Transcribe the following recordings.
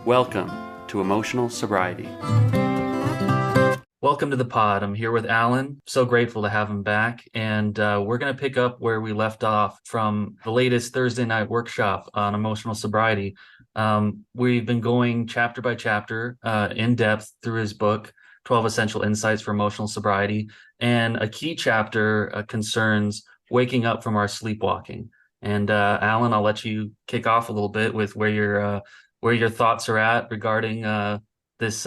Welcome to Emotional Sobriety. Welcome to the pod. I'm here with Allen. So grateful to have him back. And we're going to pick up where we left off from the latest Thursday night workshop on emotional sobriety. We've been going chapter by chapter in depth through his book, 12 Essential Insights for Emotional Sobriety. And a key chapter concerns waking up from our sleepwalking. And Allen, I'll let you kick off a little bit with where your thoughts are at regarding this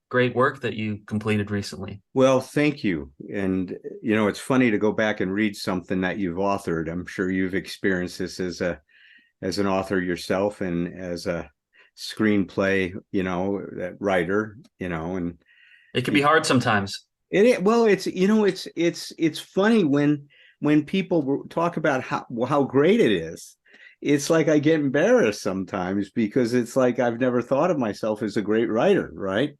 great work that you completed recently. Well, thank you. And, it's funny to go back and read something that you've authored. I'm sure you've experienced this as an author yourself and as a screenplay, that writer, and It can be hard sometimes. it's funny when people talk about how great it is. It's like I get embarrassed sometimes because it's like I've never thought of myself as a great writer, right?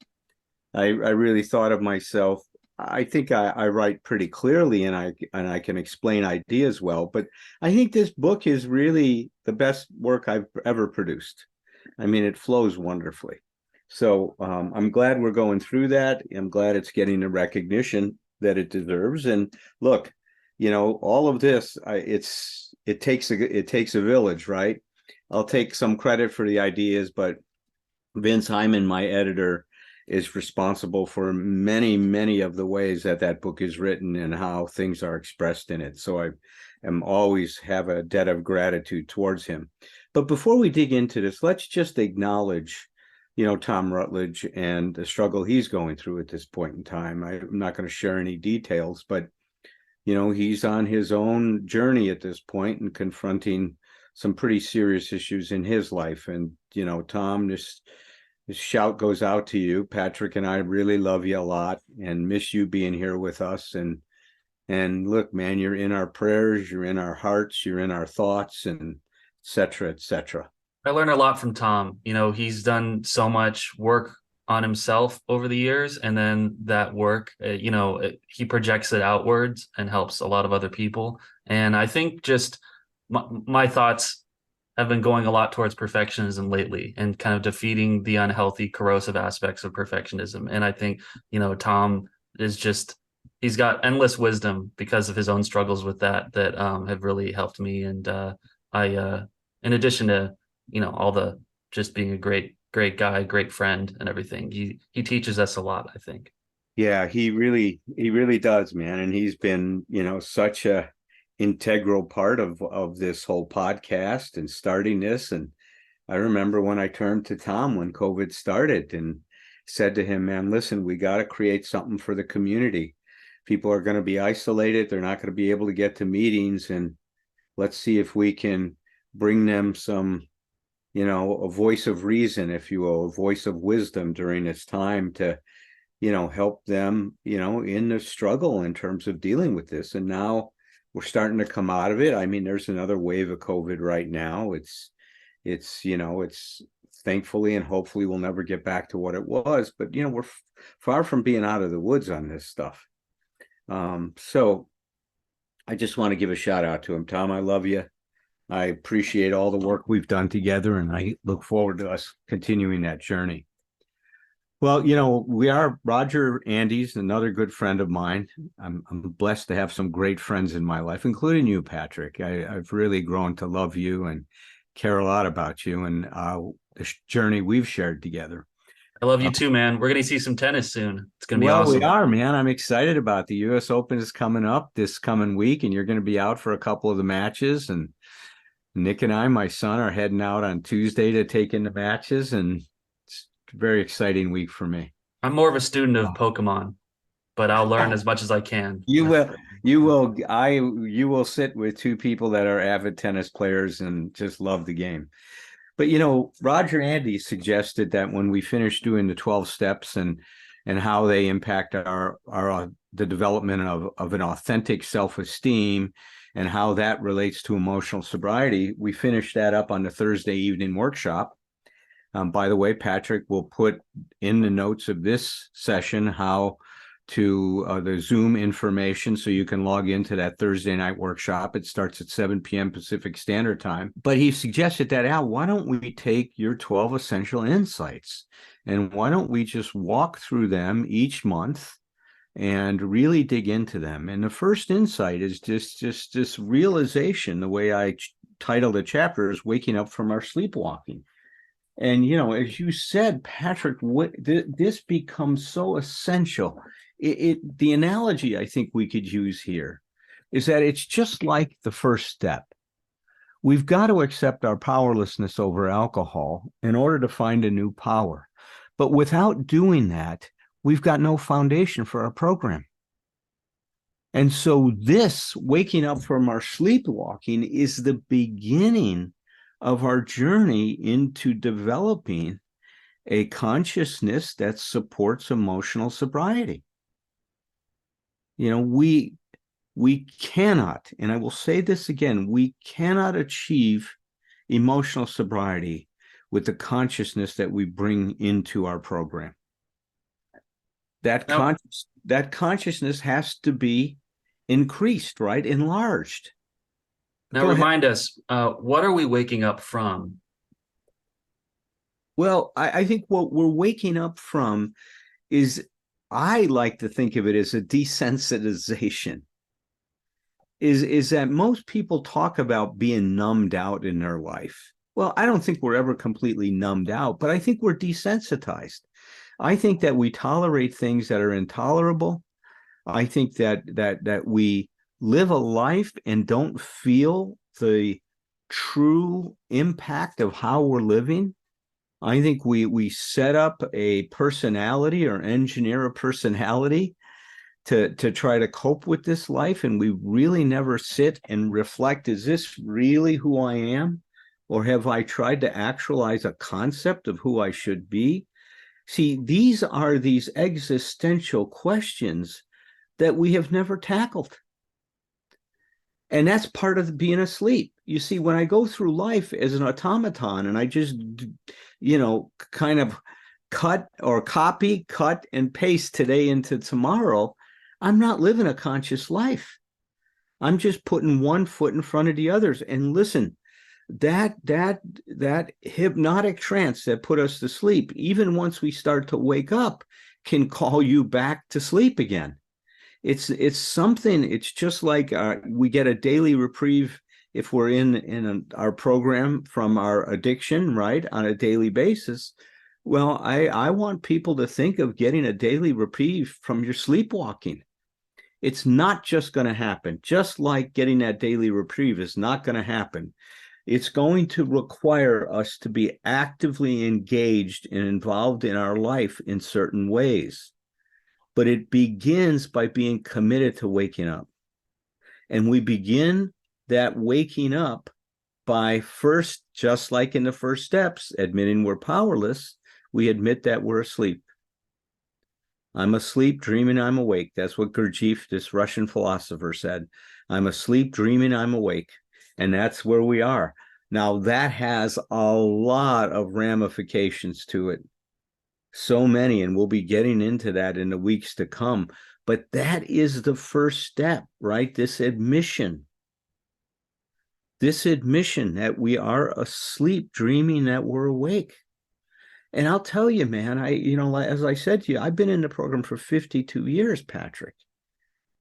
I really thought of myself. I think I write pretty clearly and I can explain ideas well, but I think this book is really the best work I've ever produced. I mean, it flows wonderfully. So I'm glad we're going through that. I'm glad it's getting the recognition that it deserves. And look, all of this, it takes a village, right? I'll take some credit for the ideas, but Vince Hyman, my editor, is responsible for many of the ways that book is written and how things are expressed in it. So I am always have a debt of gratitude towards him. But before we dig into this, let's just acknowledge, Tom Rutledge and the struggle he's going through at this point in time. I'm not going to share any details, but, he's on his own journey at this point and confronting some pretty serious issues in his life. And, Tom, this shout goes out to you. Patrick and I really love you a lot and miss you being here with us. And look, man, you're in our prayers, you're in our hearts, you're in our thoughts, and et cetera, et cetera. I learned a lot from Tom. He's done so much work on himself over the years, and then that work, he projects it outwards and helps a lot of other people. And I think just my thoughts have been going a lot towards perfectionism lately and kind of defeating the unhealthy, corrosive aspects of perfectionism. And I think, Tom is he's got endless wisdom because of his own struggles with that have really helped me. And in addition to, all the just being a great guy, great friend and everything, he teaches us a lot, I think. Yeah, he really does, man. And he's been, such a integral part of this whole podcast and starting this. And I remember when I turned to Tom when COVID started and said to him, man, listen, we got to create something for the community. People are going to be isolated. They're not going to be able to get to meetings. And let's see if we can bring them some, a voice of reason, if you will, a voice of wisdom during this time to, help them, in the struggle in terms of dealing with this. And now we're starting to come out of it. I mean, there's another wave of COVID right now. It's thankfully and hopefully we'll never get back to what it was, but we're far from being out of the woods on this stuff. So I just want to give a shout out to him. Tom, I love you. I appreciate all the work we've done together, and I look forward to us continuing that journey. Well, Roger Andy's another good friend of mine. I'm blessed to have some great friends in my life, including you, Patrick. I've really grown to love you and care a lot about you and the journey we've shared together. I love you too, man. We're going to see some tennis soon. It's going to be awesome. We are, man. I'm excited about the U.S. Open is coming up this coming week, and you're going to be out for a couple of the matches. And Nick and I, my son, are heading out on Tuesday to take in the matches, and it's a very exciting week for me. I'm more of a student of Pokemon, but I'll learn as much as I can. You will sit with two people that are avid tennis players and just love the game. But, Roger Andy suggested that when we finish doing the 12 steps and how they impact the development of an authentic self-esteem and how that relates to emotional sobriety, we finished that up on the Thursday evening workshop. By the way, Patrick will put in the notes of this session how to the Zoom information so you can log into that Thursday night workshop. It starts at 7 p.m. Pacific Standard Time. But he suggested that, Al, why don't we take your 12 essential insights and why don't we just walk through them each month and really dig into them? And the first insight is just this realization. The way I titled the chapter is Waking Up from Our Sleepwalking. And, as you said, Patrick, this becomes so essential. The analogy I think we could use here is that it's just like the first step. We've got to accept our powerlessness over alcohol in order to find a new power. But without doing that, we've got no foundation for our program. And so this waking up from our sleepwalking is the beginning of our journey into developing a consciousness that supports emotional sobriety. We cannot, and I will say this again, we cannot achieve emotional sobriety with the consciousness that we bring into our program. That consciousness has to be increased, right? Enlarged. Now remind us, what are we waking up from? Well, I think what we're waking up from is, I like to think of it as a desensitization. Is that most people talk about being numbed out in their life. Well, I don't think we're ever completely numbed out, but I think we're desensitized. I think that we tolerate things that are intolerable. I think that we live a life and don't feel the true impact of how we're living. I think we set up a personality or engineer a personality to try to cope with this life, and we really never sit and reflect, is this really who I am? Or have I tried to actualize a concept of who I should be? See, these are these existential questions that we have never tackled. And that's part of being asleep. You see, when I go through life as an automaton and I just, kind of cut and paste today into tomorrow, I'm not living a conscious life. I'm just putting one foot in front of the others. And listen, that hypnotic trance that put us to sleep, even once we start to wake up, can call you back to sleep again. It's something. It's just like we get a daily reprieve if we're in our program from our addiction, right, on a daily basis. Well, I want people to think of getting a daily reprieve from your sleepwalking. It's not just going to happen. Just like getting that daily reprieve is not going to happen. It's going to require us to be actively engaged and involved in our life in certain ways. But it begins by being committed to waking up. And we begin that waking up by first, just like in the first steps, admitting we're powerless. We admit that we're asleep. I'm asleep, dreaming I'm awake. That's what Gurdjieff, this Russian philosopher, said. I'm asleep, dreaming I'm awake. And that's where we are. Now, that has a lot of ramifications to it. So many, and we'll be getting into that in the weeks to come. But that is the first step, right? This admission that we are asleep, dreaming that we're awake. And I'll tell you, man, as I said to you, I've been in the program for 52 years, Patrick.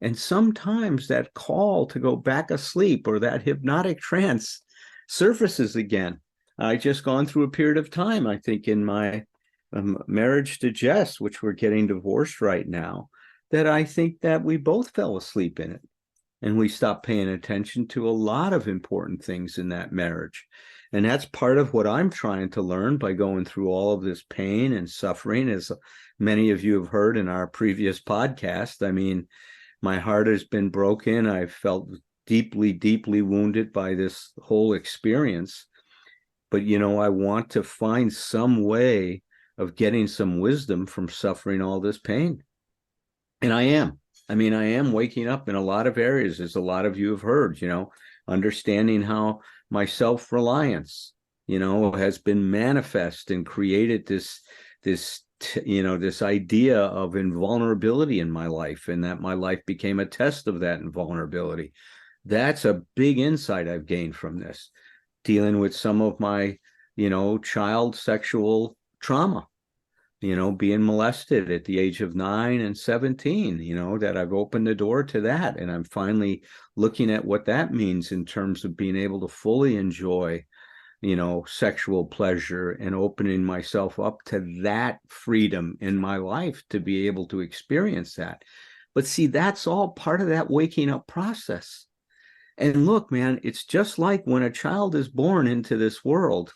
And sometimes that call to go back asleep or that hypnotic trance surfaces again. I just gone through a period of time, I think, in my marriage to Jess, which we're getting divorced right now, that I think that we both fell asleep in it. And we stopped paying attention to a lot of important things in that marriage. And that's part of what I'm trying to learn by going through all of this pain and suffering, as many of you have heard in our previous podcast. I mean, my heart has been broken. I've felt deeply, deeply wounded by this whole experience. But, I want to find some way of getting some wisdom from suffering all this pain. And I am. I am waking up in a lot of areas, as a lot of you have heard, understanding how my self-reliance, has been manifest and created this this idea of invulnerability in my life, and that my life became a test of that invulnerability. That's a big insight I've gained from this, dealing with some of my, child sexual trauma, being molested at the age of 9 and 17, that I've opened the door to that. And I'm finally looking at what that means in terms of being able to fully enjoy, sexual pleasure, and opening myself up to that freedom in my life to be able to experience that. But see, that's all part of that waking up process. And look, man, it's just like when a child is born into this world,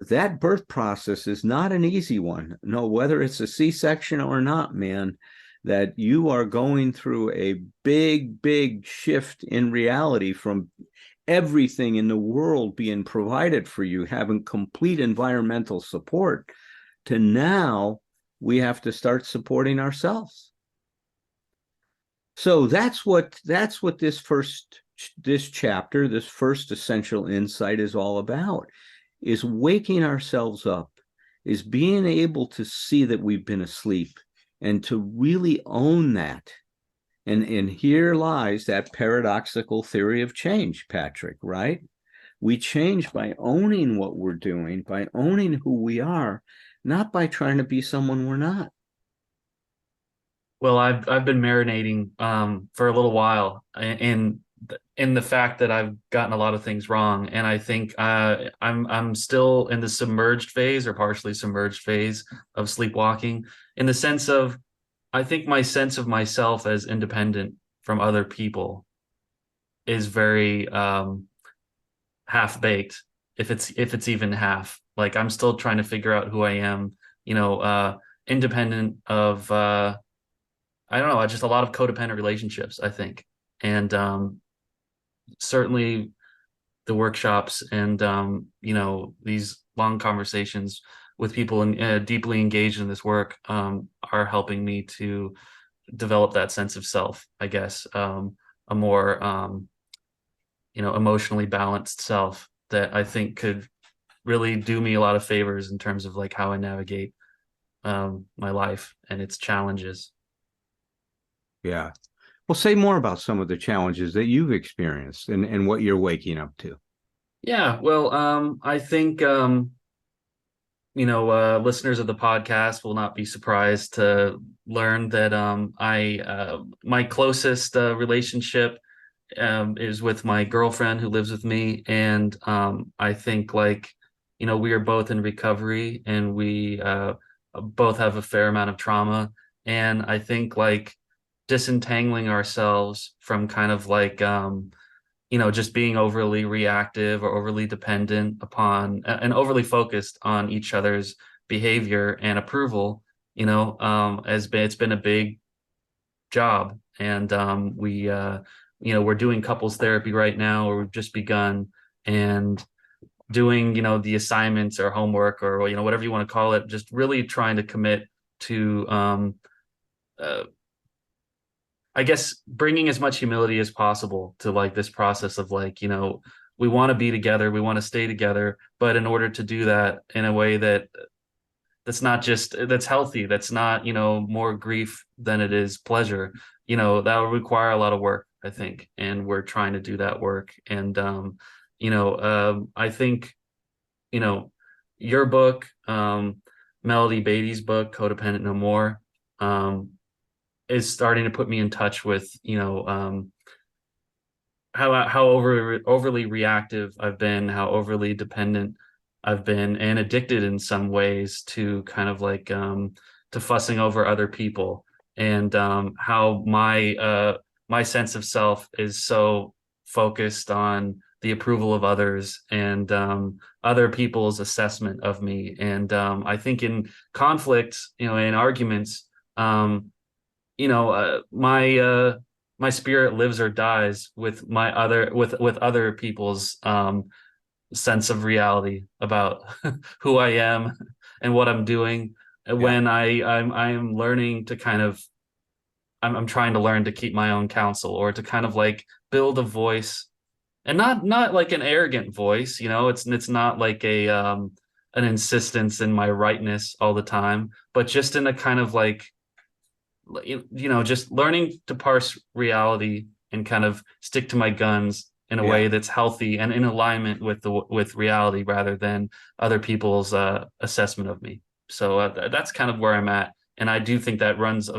that birth process is not an easy one. No, whether it's a C-section or not, man, that you are going through a big, big shift in reality from everything in the world being provided for you, having complete environmental support, to now we have to start supporting ourselves. So that's what this chapter, this first essential insight is all about, is waking ourselves up, is being able to see that we've been asleep and to really own that. And here lies that paradoxical theory of change, Patrick, right? We change by owning what we're doing, by owning who we are, not by trying to be someone we're not. Well, I've been marinating for a little while in the fact that I've gotten a lot of things wrong, and I think I'm still in the submerged phase or partially submerged phase of sleepwalking, in the sense of I think my sense of myself as independent from other people is very half baked, if it's even half. Like I'm still trying to figure out who I am, independent of I don't know, just a lot of codependent relationships, I think. And certainly the workshops and these long conversations with people deeply engaged in this work are helping me to develop that sense of self, I guess, a more emotionally balanced self that I think could really do me a lot of favors in terms of like how I navigate my life and its challenges. Yeah. Well, say more about some of the challenges that you've experienced and what you're waking up to. Yeah, well, I think listeners of the podcast will not be surprised to learn that I my closest relationship is with my girlfriend who lives with me, and I think like we are both in recovery, and we both have a fair amount of trauma, and I think like disentangling ourselves from kind of like just being overly reactive or overly dependent upon and overly focused on each other's behavior and approval, it's been a big job. And we're doing couples therapy right now, or we've just begun, and doing, the assignments or homework or, whatever you want to call it, just really trying to commit to, uh, I guess, bringing as much humility as possible to like this process of like, we want to be together, we want to stay together, but in order to do that in a way that's not just that's healthy, that's not, more grief than it is pleasure, that would require a lot of work, I think, and we're trying to do that work. And I think, you know, your book, Melody Beatty's book, Codependent No More, is starting to put me in touch with, how overly reactive I've been, how overly dependent I've been, and addicted in some ways to kind of like to fussing over other people, and how my sense of self is so focused on the approval of others and other people's assessment of me. And I think in conflicts, in arguments, my spirit lives or dies with my other with other people's sense of reality about who I am and what I'm doing. Yeah. When I'm learning to kind of I'm trying to learn to keep my own counsel, or to kind of like build a voice, and not like an arrogant voice, it's not like a an insistence in my rightness all the time, but just in a kind of like, just learning to parse reality and kind of stick to my guns in a Yeah. way that's healthy and in alignment with the with reality rather than other people's assessment of me. So that's kind of where I'm at, and I do think that runs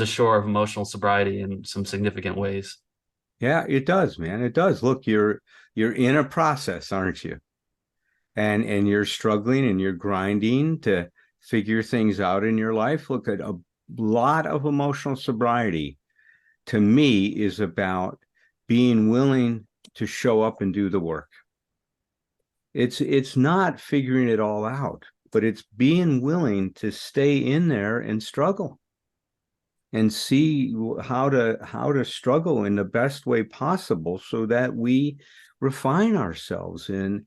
ashore of emotional sobriety in some significant ways. Yeah, it does, man. It does. Look, you're in a process, aren't you? And you're struggling and you're grinding to figure things out in your life. Look, at a lot of emotional sobriety to me is about being willing to show up and do the work. It's not figuring it all out, but it's being willing to stay in there and struggle and see how to struggle in the best way possible so that we refine ourselves and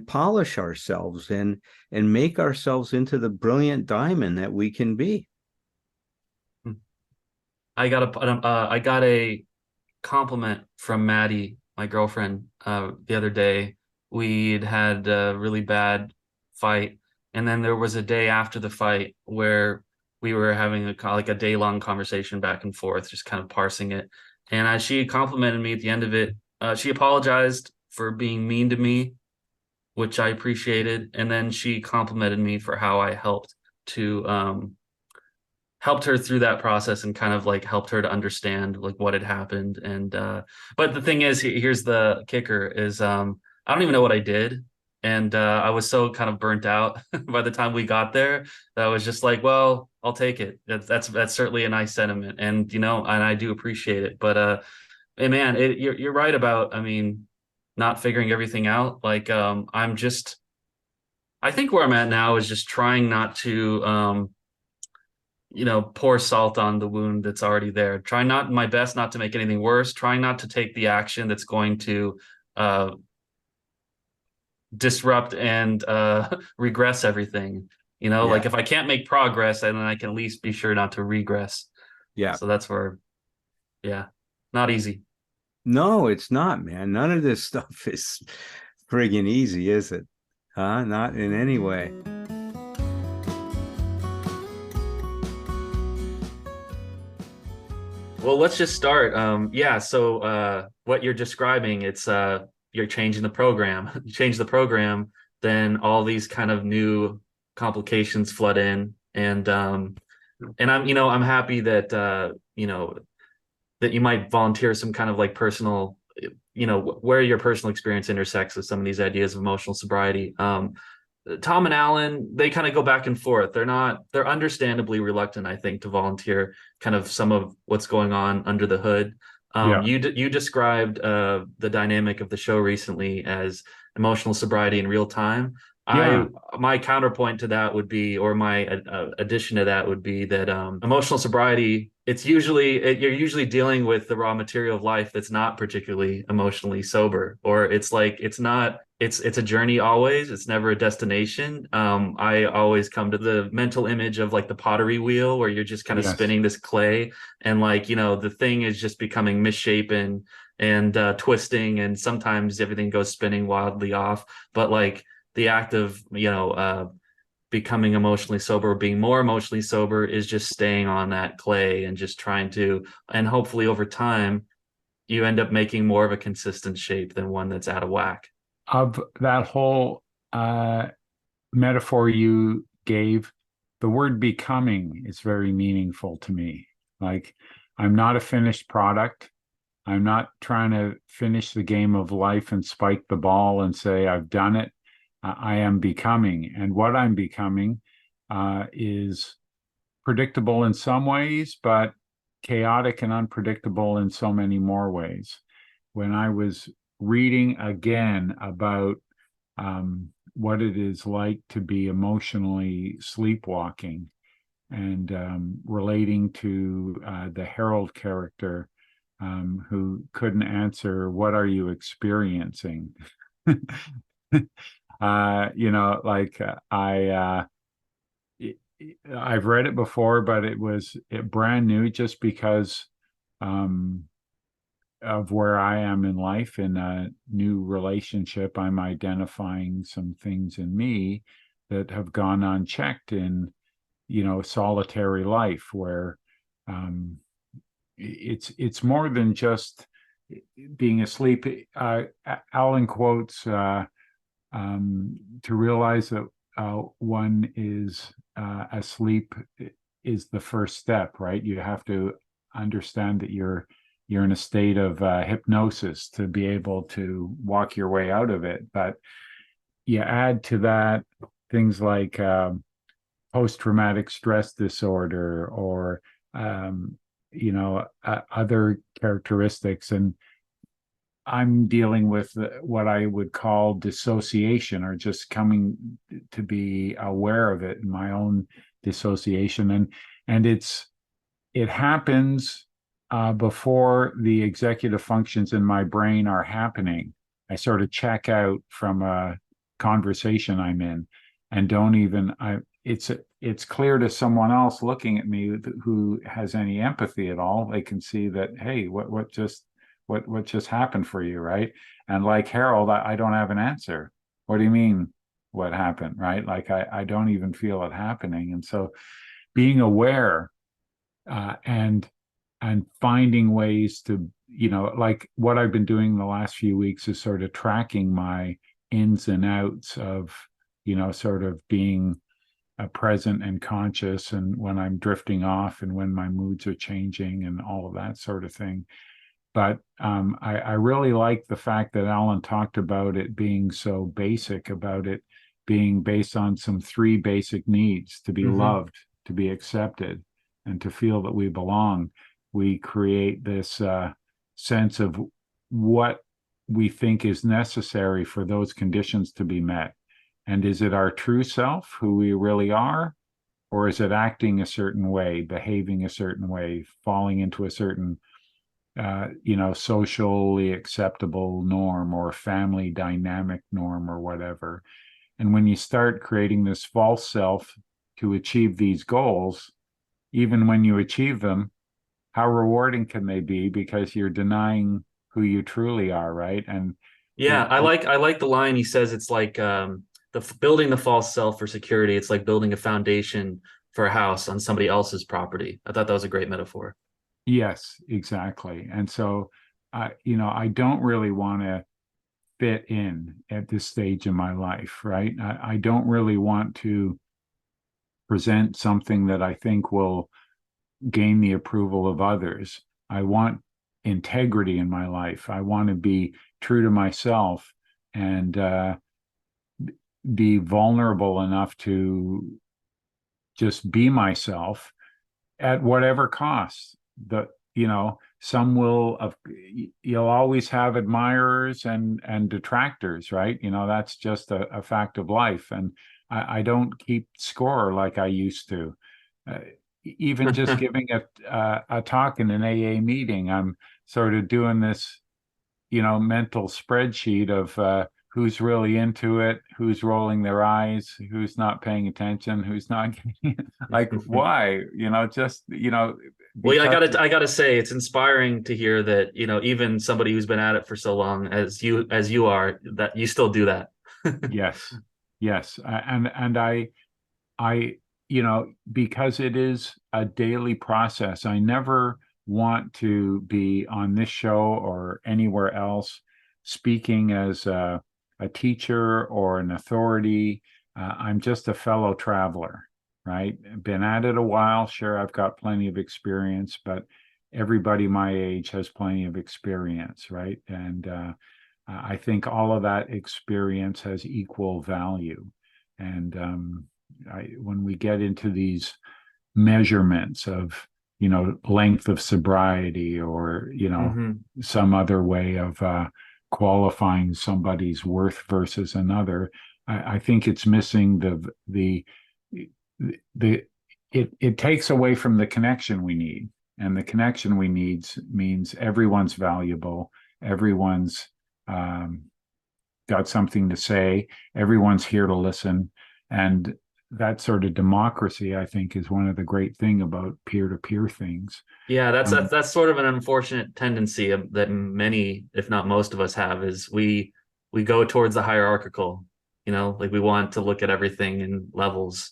polish ourselves and make ourselves into the brilliant diamond that we can be. I got a compliment from Maddie, my girlfriend, the other day. We'd had a really bad fight, and then there was a day after the fight where we were having like a day long conversation back and forth, just kind of parsing it. And she complimented me at the end of it. She apologized for being mean to me, which I appreciated, and then she complimented me for how I to helped her through that process and kind of like helped her to understand like what had happened. And but the thing is, here's the kicker is I don't even know what I did. And I was so kind of burnt out by the time we got there that I was just like, well, I'll take it. That's certainly a nice sentiment, and and I do appreciate it. But hey, man, you're right about, I mean, not figuring everything out. Like I think where I'm at now is just trying not to pour salt on the wound that's already there. Try not my best not to make anything worse. Trying not to take the action that's going to uh, disrupt and regress everything. Like Yeah. if I can't make progress, then I can at least be sure not to regress. Yeah. So that's where, yeah, not easy. No, it's not, man. None of this stuff is friggin' easy, is it? Huh? Not in any way. Well, let's just start. Yeah, so what you're describing, it's you're changing the program. You change the program, then all these kind of new complications flood in. And I'm happy that that you might volunteer some kind of like personal, where your personal experience intersects with some of these ideas of emotional sobriety. Tom and Allen, they kind of go back and forth. They're understandably reluctant, I think, to volunteer kind of some of what's going on under the hood. Yeah. You described the dynamic of the show recently as emotional sobriety in real time. Yeah. I My counterpoint to that would be, or my addition to that would be that emotional sobriety, you're usually dealing with the raw material of life that's not particularly emotionally sober, or it's a journey always. It's never a destination. I always come to the mental image of like the pottery wheel where you're just kind of Yes. spinning this clay and like, the thing is just becoming misshapen and twisting, and sometimes everything goes spinning wildly off. But like the act of, becoming emotionally sober, being more emotionally sober is just staying on that clay and just trying to, and hopefully over time, you end up making more of a consistent shape than one that's out of whack. Of that whole metaphor you gave, the word becoming is very meaningful to me. Like, I'm not a finished product. I'm not trying to finish the game of life and spike the ball and say, I've done it. I am becoming. And what I'm becoming is predictable in some ways, but chaotic and unpredictable in so many more ways. When I was reading again about what it is like to be emotionally sleepwalking and relating to the Harold character who couldn't answer, what are you experiencing? Like I've read it before, but it was brand new just because um, of where I am in life in a new relationship. I'm identifying some things in me that have gone unchecked in, solitary life, where it's more than just being asleep. Allen quotes to realize that one is asleep is the first step, right? You have to understand that you're in a state of hypnosis to be able to walk your way out of it. But you add to that things like post-traumatic stress disorder, or other characteristics. And I'm dealing with what I would call dissociation, or just coming to be aware of it in my own dissociation. And it happens before the executive functions in my brain are happening. I sort of check out from a conversation I'm in, and don't even it's clear to someone else looking at me who has any empathy at all. They can see that, hey, what just happened for you, right? And like Harold, I don't have an answer. What do you mean, what happened, right? Like I don't even feel it happening. And so being aware and finding ways to, like what I've been doing the last few weeks is sort of tracking my ins and outs of, sort of being present and conscious, and when I'm drifting off, and when my moods are changing, and all of that sort of thing. But I really like the fact that Alan talked about it being so basic, about it being based on some 3 basic needs: to be loved, to be accepted, and to feel that we belong. We create this sense of what we think is necessary for those conditions to be met. And is it our true self, who we really are? Or is it acting a certain way, behaving a certain way, falling into a certain socially acceptable norm, or family dynamic norm, or whatever? And when you start creating this false self to achieve these goals, even when you achieve them, how rewarding can they be? Because you're denying who you truly are, right? And Yeah, I like the line he says. It's like building the false self for security. It's like building a foundation for a house on somebody else's property. I thought that was a great metaphor. yes, exactly. And so I don't really want to fit in at this stage in my life, right? I don't really want to present something that I think will gain the approval of others. I want integrity in my life. I want to be true to myself, and be vulnerable enough to just be myself at whatever cost. Some will, you'll always have admirers and detractors, right? That's just a fact of life. And I don't keep score like I used to. Even just giving a talk in an AA meeting, I'm sort of doing this, mental spreadsheet of who's really into it, who's rolling their eyes, who's not paying attention, who's not like, why? Well, yeah, Because I gotta say, it's inspiring to hear that, even somebody who's been at it for so long as you are, that you still do that. yes, yes, and I, because it is a daily process, I never want to be on this show or anywhere else speaking as a teacher or an authority. I'm just a fellow traveler, right? Been at it a while. Sure, I've got plenty of experience, but everybody my age has plenty of experience, right? And I think all of that experience has equal value. And when we get into these measurements of, length of sobriety, or, some other way of qualifying somebody's worth versus another, I think it's missing it takes away from the connection we need. And the connection we need means everyone's valuable, everyone's got something to say, everyone's here to listen. And that sort of democracy, I think, is one of the great thing about peer-to-peer things. Yeah, that's sort of an unfortunate tendency that many, if not most of us have, is we go towards the hierarchical. like we want to look at everything in levels,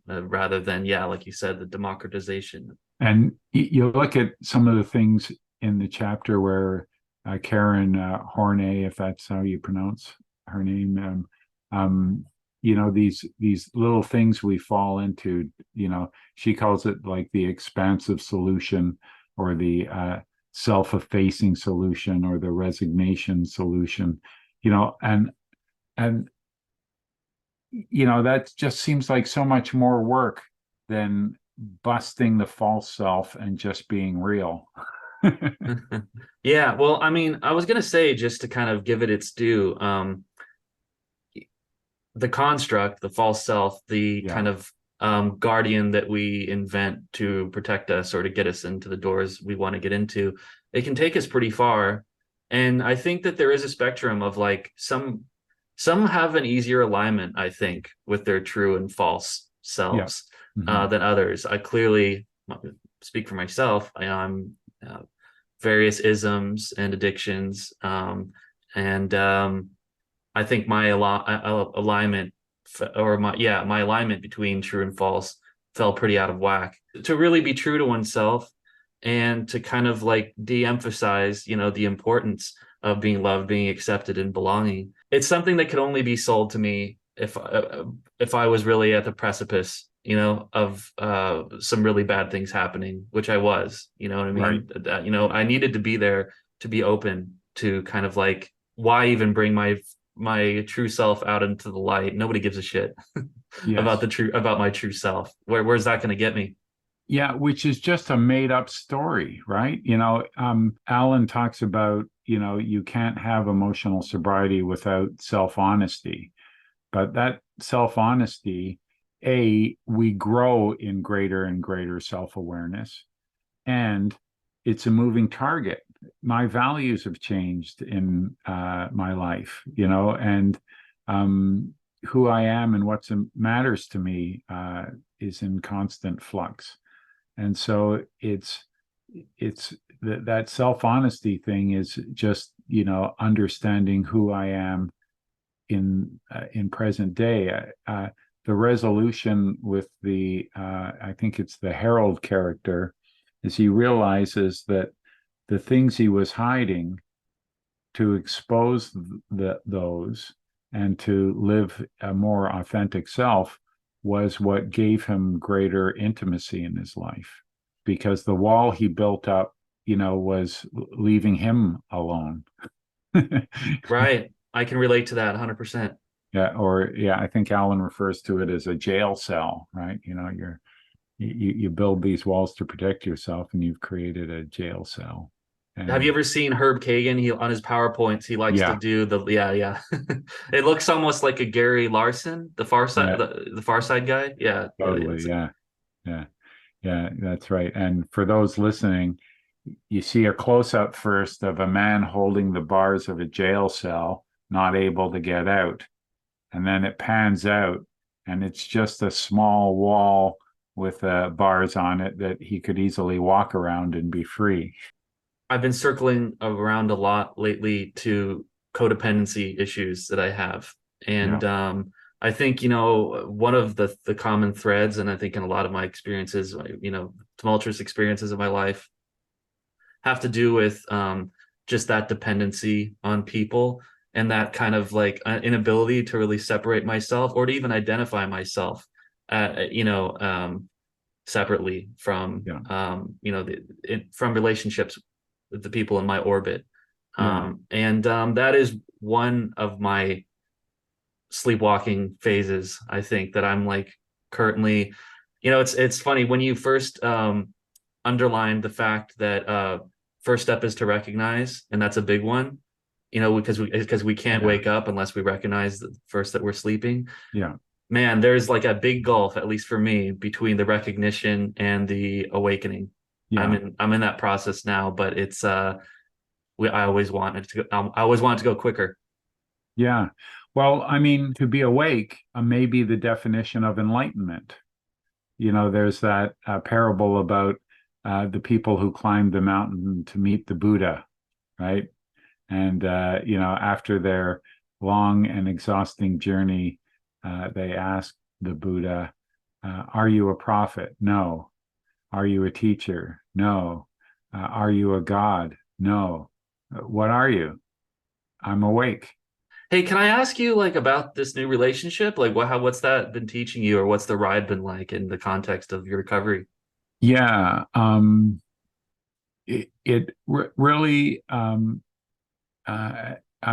rather than, yeah, like you said, the democratization. And you look at some of the things in the chapter where Karen Horney, if that's how you pronounce her name, these little things we fall into. She calls it like the expansive solution, or the self-effacing solution, or the resignation solution. And that just seems like so much more work than busting the false self and just being real. Yeah, well, I mean, I was gonna say, just to kind of give it its due, the construct, the false self, the Yeah, kind of guardian that we invent to protect us or to get us into the doors we want to get into, it can take us pretty far. And I think that there is a spectrum of like some have an easier alignment, I think, with their true and false yeah. selves Hmm. than others. I clearly speak for myself. I'm various isms and addictions, and I think my alignment, or my alignment between true and false fell pretty out of whack. To really be true to oneself and to kind of like de-emphasize, the importance of being loved, being accepted, and belonging. It's something that could only be sold to me if I was really at the precipice, of some really bad things happening, which I was. You know what I Right. mean? That, I needed to be there to be open to kind of like, why even bring my true self out into the light? Nobody gives a shit Yes. about my true self. Where's that going to get me? Yeah, which is just a made up story, right? Allen talks about, you can't have emotional sobriety without self-honesty. But that self-honesty, we grow in greater and greater self-awareness, and it's a moving target. My values have changed in my life, and who I am and what matters to me is in constant flux. And so it's that self-honesty thing is just, understanding who I am in present day. The resolution with I think it's the Harold character, is he realizes that the things he was hiding, to expose those and to live a more authentic self, was what gave him greater intimacy in his life, because the wall he built up, was leaving him alone. Right. I can relate to that 100%. Yeah, or yeah, I think Alan refers to it as a jail cell, right? You build these walls to protect yourself, and you've created a jail cell. Have you And ever seen Herb Kagan? He on his PowerPoints, he likes to yeah, do the yeah, yeah. It looks almost like a Gary Larson, the Far Side, yeah, the Far Side guy. Yeah, totally. Yeah, yeah, yeah, that's right. And for those listening, you see a close up first of a man holding the bars of a jail cell, not able to get out. And then it pans out, and it's just a small wall with bars on it that he could easily walk around and be free. I've been circling around a lot lately to codependency issues that I have. Yeah, And I think, one of the common threads, and I think in a lot of my experiences, tumultuous experiences of my life, have to do with just that dependency on people and that kind of like inability to really separate myself or to even identify myself, separately from, yeah, from relationships with the people in my orbit. yeah, And that is one of my sleepwalking phases, I think, that I'm like currently, it's funny when you first underlined the fact that first step is to recognize, and that's a big one, because we can't yeah, wake up unless we recognize first that we're sleeping. yeah, Man, there's like a big gulf, at least for me, between the recognition and the awakening. I'm yeah, in I'm in that process now, but it's I always wanted to I always wanted to go quicker. yeah. Well, I mean, to be awake may be the definition of enlightenment. There's that parable about the people who climbed the mountain to meet the Buddha, right? And after their long and exhausting journey, they asked the Buddha, are you a prophet? No. Are you a teacher? No. Are you a god? No. What are you? I'm awake. Hey, can I ask you like about this new relationship? Like what's that been teaching you, or what's the ride been like in the context of your recovery? Yeah, really. I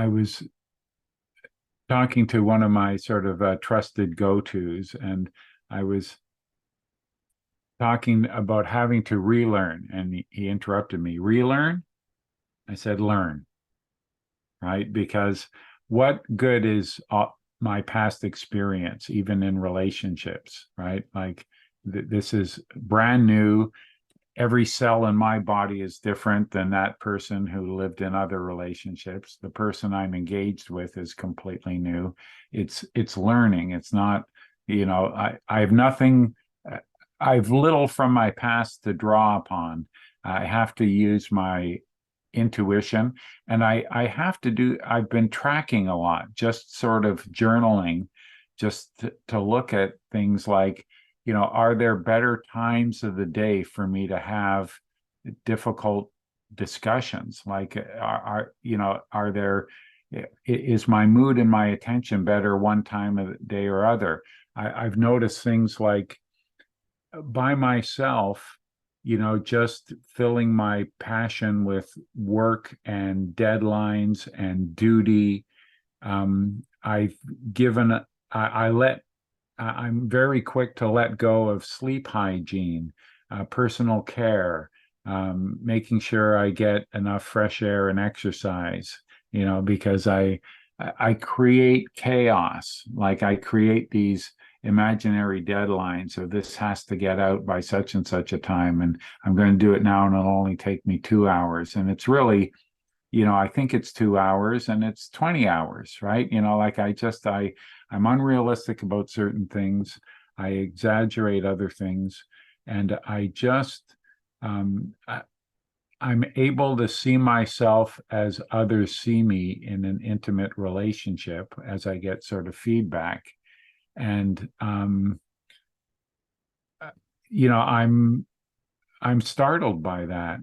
was talking to one of my sort of trusted go-tos, and I was talking about having to relearn, and he interrupted me. Relearn? I said, learn, right? Because what good is my past experience, even in relationships, right? Like this is brand new. Every cell in my body is different than that person who lived in other relationships. The person I'm engaged with is completely new. It's learning. It's not, I have nothing, I've little from my past to draw upon. I have to use my intuition, and I have to do, I've been tracking a lot, just sort of journaling, just to look at things like, are there better times of the day for me to have difficult discussions? Like, are there, is my mood and my attention better one time of the day or other? I've noticed things like by myself, just filling my passion with work and deadlines and duty. I've given, I let, I'm very quick to let go of sleep hygiene, personal care, making sure I get enough fresh air and exercise, because I create chaos. Like I create these imaginary deadlines. So this has to get out by such and such a time, and I'm going to do it now, and it'll only take me 2 hours. And it's really, I think it's 2 hours and it's 20 hours, right? Like I'm unrealistic about certain things. I exaggerate other things. And I'm able to see myself as others see me in an intimate relationship as I get sort of feedback. And, I'm startled by that,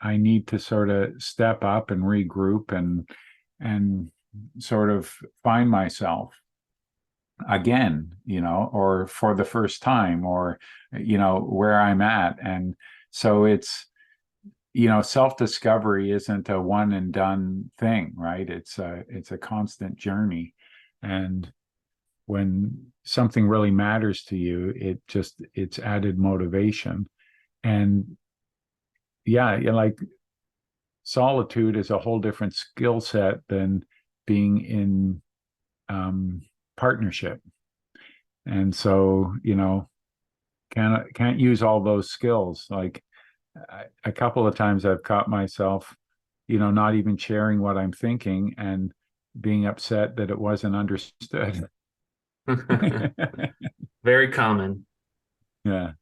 I need to sort of step up and regroup and sort of find myself again, or for the first time, or where I'm at. And so self-discovery isn't a one and done thing, right? It's a constant journey. And when something really matters to you, it's added motivation. And yeah, like solitude is a whole different skill set than being in partnership. And so, can't use all those skills. Like a couple of times I've caught myself, not even sharing what I'm thinking and being upset that it wasn't understood. Very common. Yeah.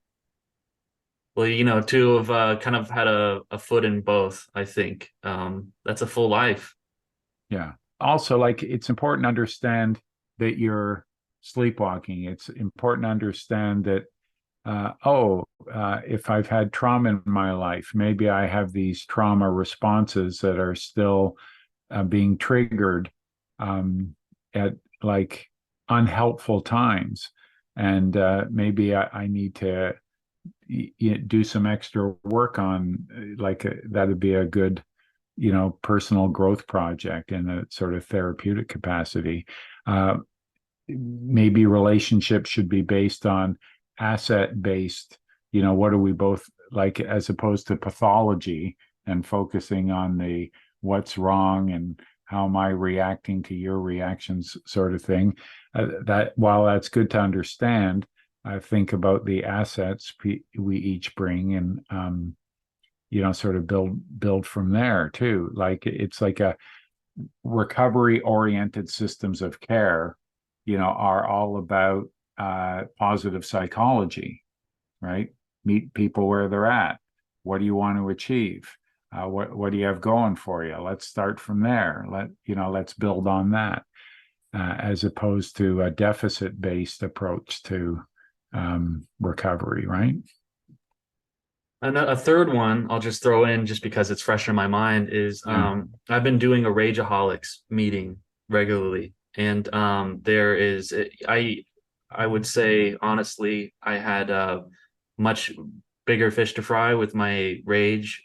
Well, to have kind of had a foot in both, I think. That's a full life. Yeah. Also, like it's important to understand that you're sleepwalking. It's important to understand that, if I've had trauma in my life, maybe I have these trauma responses that are still being triggered at like unhelpful times. And maybe I need to do some extra work on, that'd be a good personal growth project in a sort of therapeutic capacity. Maybe relationships should be based on asset based, what are we both like, as opposed to pathology and focusing on the what's wrong and how am I reacting to your reactions sort of thing. That while that's good to understand, I think about the assets we each bring, and sort of build from there too. Like it's like a recovery oriented systems of care, are all about positive psychology, right? Meet people where they're at. What do you want to achieve? What do you have going for you? Let's start from there. Let's build on that, as opposed to a deficit-based approach to recovery, right? And a third one I'll just throw in just because it's fresh in my mind is Yeah. I've been doing a Rageaholics meeting regularly, and I would say honestly I had much bigger fish to fry with my rage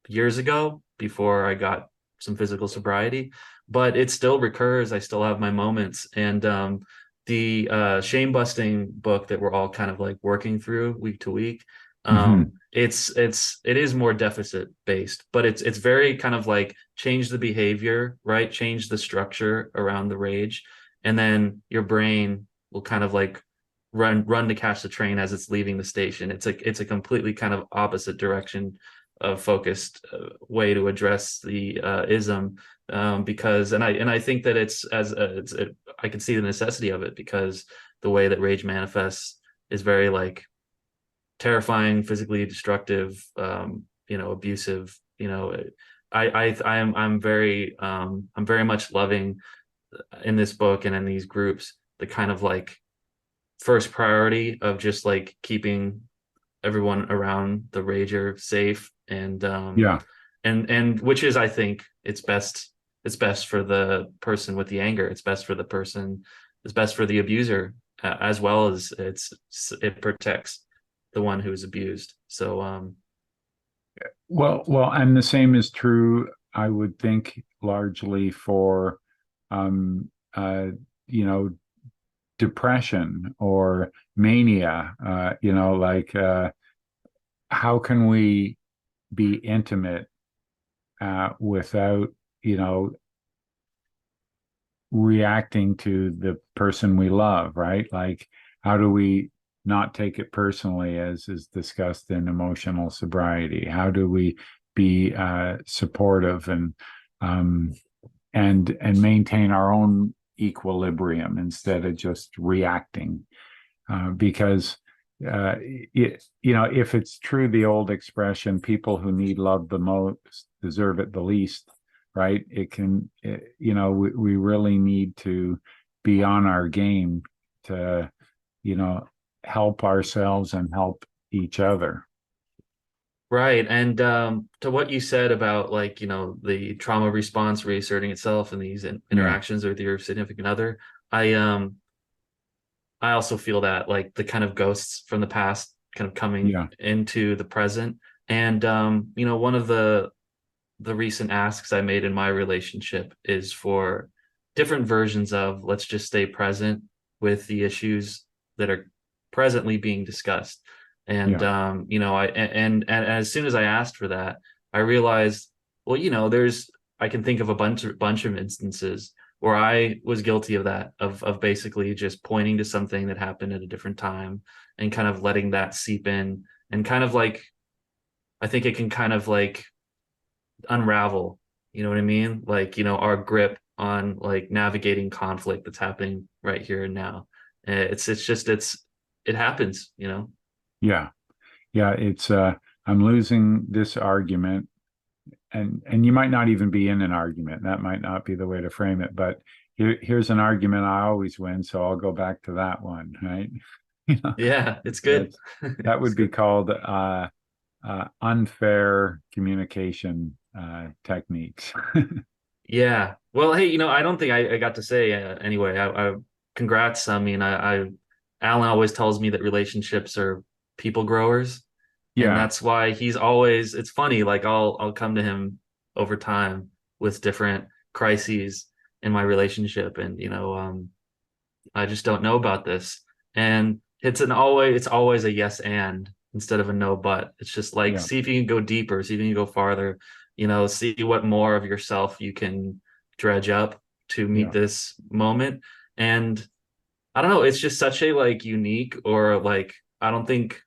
years ago before I got some physical sobriety, but it still recurs. I still have my moments, and the shame busting book that we're all kind of like working through week to week. Hmm. It is more deficit based, but it's very kind of like change the behavior, right? Change the structure around the rage, and then your brain will kind of like run to catch the train as it's leaving the station. It's a completely kind of opposite direction of focused way to address the ism, because and I think that I can see the necessity of it because the way that rage manifests is very like terrifying, physically destructive, abusive. I'm very much loving in this book and in these groups the kind of like first priority of just like keeping everyone around the rager safe Yeah. and which is I think it's best for the person with the anger, it's best for the abuser, as well as it protects the one who's abused. So Well, and the same is true, I would think, largely for, um, uh, you know, depression or mania. How can we be intimate without, you know, reacting to the person we love, right? Like, how do we not take it personally, as is discussed in emotional sobriety? How do we be supportive um, and maintain our own equilibrium instead of just reacting? Because if it's true, the old expression, people who need love the most deserve it the least, right? We really need to be on our game to, you know, help ourselves and help each other. right. And to what you said about like, the trauma response reasserting itself in these Yeah, interactions with your significant other, I um I also feel that like the kind of ghosts from the past kind of coming yeah, into the present. And one of the recent asks I made in my relationship is for different versions of let's just stay present with the issues that are presently being discussed. And yeah, and as soon as I asked for that, I realized, well, I can think of a bunch of instances where I was guilty of that, of basically just pointing to something that happened at a different time and kind of letting that seep in and kind of like I think it can kind of like unravel, you know what I mean? Like, our grip on like navigating conflict that's happening right here and now. It happens, yeah, yeah. I'm losing this argument, and you might not even be in an argument. That might not be the way to frame it, but here's an argument I always win, so I'll go back to that one, right? You know, Yeah, it's good. that's that It's would be good. called unfair communication techniques. Yeah. Well, hey, I don't think I got to say anyway. Congrats. I mean, Alan always tells me that relationships are people growers, and Yeah, that's why he's always. It's funny. Like I'll come to him over time with different crises in my relationship, and I just don't know about this, and it's always a yes and instead of a no but. It's just like yeah, see if you can go deeper, see if you can go farther, see what more of yourself you can dredge up to meet yeah, this moment. And I don't know, it's just such a like unique or like I don't think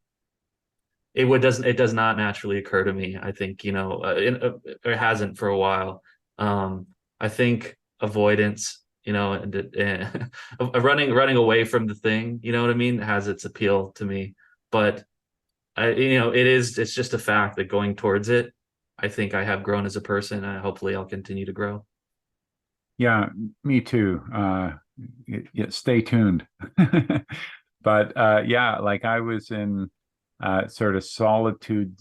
it does not naturally occur to me. I think it hasn't for a while. I think avoidance, and running away from the thing, you know what I mean, has its appeal to me. But it's just a fact that going towards it I think I have grown as a person, and hopefully I'll continue to grow. Yeah, me too. Stay tuned. But yeah, like I was in sort of solitude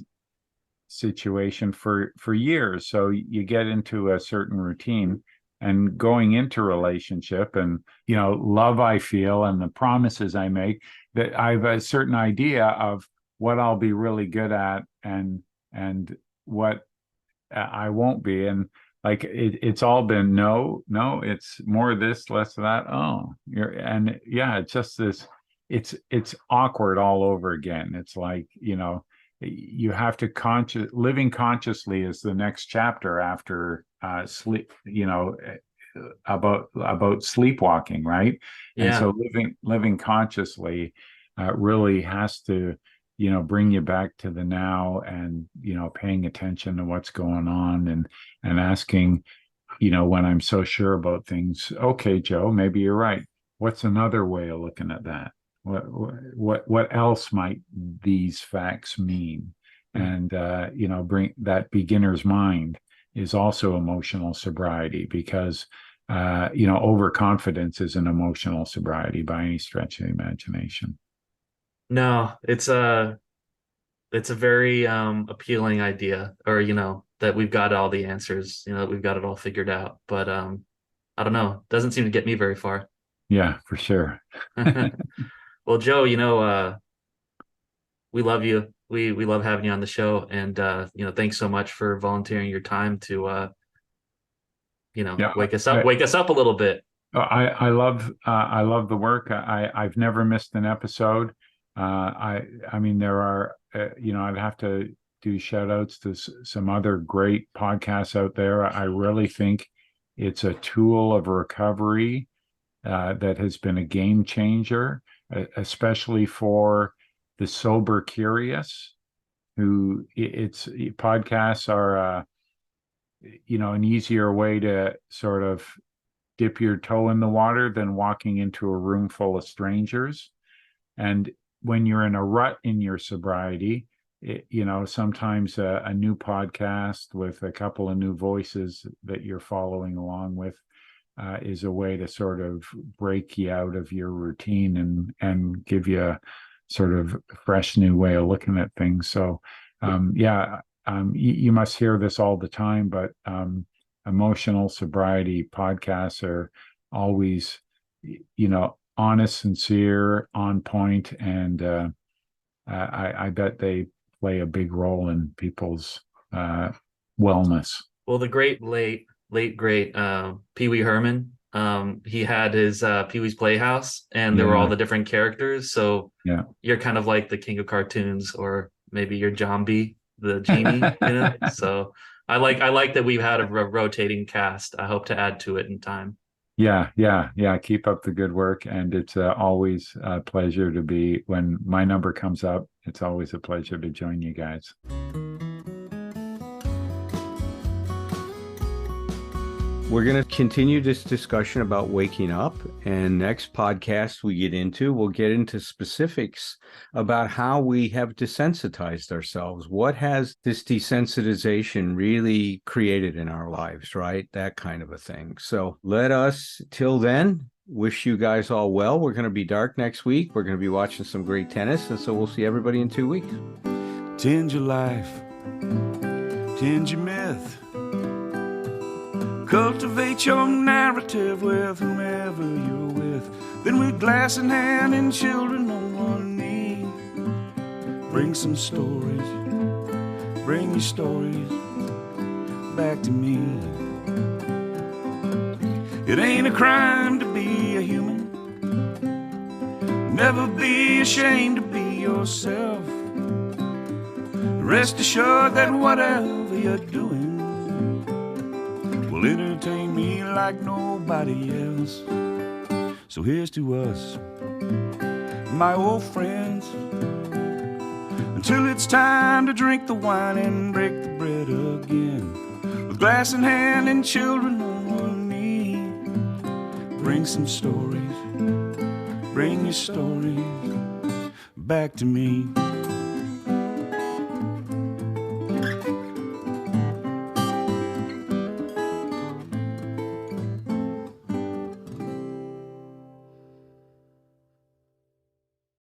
situation for years. So you get into a certain routine, and going into relationship and love I feel and the promises I make, that I have a certain idea of what I'll be really good at and what I won't be. And like it's all been no, it's more this, less of that. Oh, and yeah, it's just this. It's awkward all over again. It's like you have to living consciously is the next chapter after sleep. About sleepwalking, right? And Yeah. so living consciously really has to bring you back to the now, and paying attention to what's going on, and asking when I'm so sure about things, okay, Joe, maybe you're right. What's another way of looking at that? What else might these facts mean? And bring that beginner's mind is also emotional sobriety, because overconfidence is an emotional sobriety by any stretch of the imagination. No, it's a very appealing idea, or that we've got all the answers, that we've got it all figured out. But I don't know, doesn't seem to get me very far. Yeah, for sure. Well, Joe, we love you. We love having you on the show, and thanks so much for volunteering your time to Yeah, wake us up a little bit. I love the work. I've never missed an episode. I mean, there are I'd have to do shout outs to some other great podcasts out there. I really think it's a tool of recovery that has been a game changer, especially for the sober curious, who it's podcasts are an easier way to sort of dip your toe in the water than walking into a room full of strangers. And when you're in a rut in your sobriety, sometimes a new podcast with a couple of new voices that you're following along with is a way to sort of break you out of your routine and give you a sort of fresh new way of looking at things. So you must hear this all the time, but emotional sobriety podcasts are always honest, sincere, on point, and I bet they play a big role in people's wellness. Well, the late great Pee Wee Herman, he had his Pee Wee's Playhouse, and there were all Yeah, the different characters. So yeah. you're kind of like the king of cartoons, or maybe you're Jambi, the genie. So I like that we've had a rotating cast. I hope to add to it in time. Yeah. Keep up the good work. And it's always a pleasure to be, when my number comes up, it's always a pleasure to join you guys. We're going to continue this discussion about waking up, and next podcast we'll get into specifics about how we have desensitized ourselves. What has this desensitization really created in our lives, right? That kind of a thing. So let us, till then, wish you guys all well. We're going to be dark next week. We're going to be watching some great tennis, and so we'll see everybody in 2 weeks. Tend your life, tend your myth. Cultivate your narrative with whomever you're with. Then with glass in hand and children on one knee, bring some stories, bring your stories back to me. It ain't a crime to be a human. Never be ashamed to be yourself. Rest assured that whatever you're doing will entertain me like nobody else. So here's to us, my old friends, until it's time to drink the wine and break the bread again. With glass in hand and children on one knee, bring some stories, bring your stories back to me.